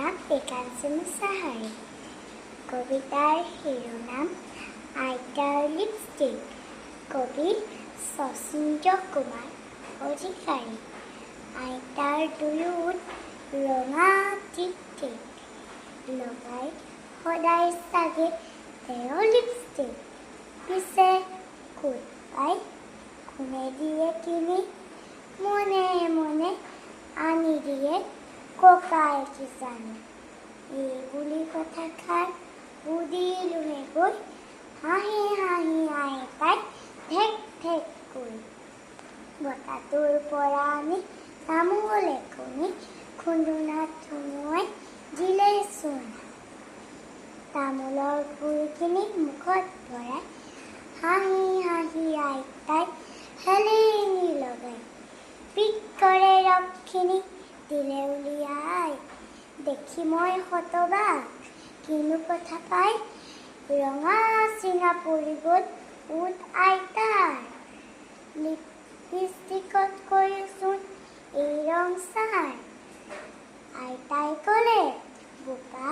নাম একাঞ্চনী চাহাৰী। কবিতাৰ শিৰোনাম আইতাৰ লিপষ্টিক। কবি শচীন্দ্ৰ কুমাৰ অধিকাৰী। আইতাৰ দুয়োত ৰঙা টিকটিক, লগাই সদায় চাগে তেওঁ লিপষ্টিক। পিছে ক'ত পাই কোনে দিয়ে কিনি, মনে মনে আনি দিয়ে ককাই কিজানি। এই বুলি কথাষাৰ সুধিলোহে গৈ, হাঁহি হাঁহি আইতাই ঢেক ঢেক কৈ। বঁটাটোৰ পৰা আনি তামোল এখনি খুন্দুনাত সুমুৱাই দিলে চুমা। তামোলৰ গুৰিখিনি মুখত ভৰাই হাঁহি হাঁহি আইতাই হেলেঙি লগাই। পিক কৰে ৰসখিনি দিলে উলিয়াই, দেখি মই হতবাক কিনো কথা পাই। ৰঙা চিঙা পৰি গ'ল ওঠ আইতাৰ, লিপষ্টিকতকৈচোন এই ৰং ছাৰ। আইতাই ক'লে, বোকা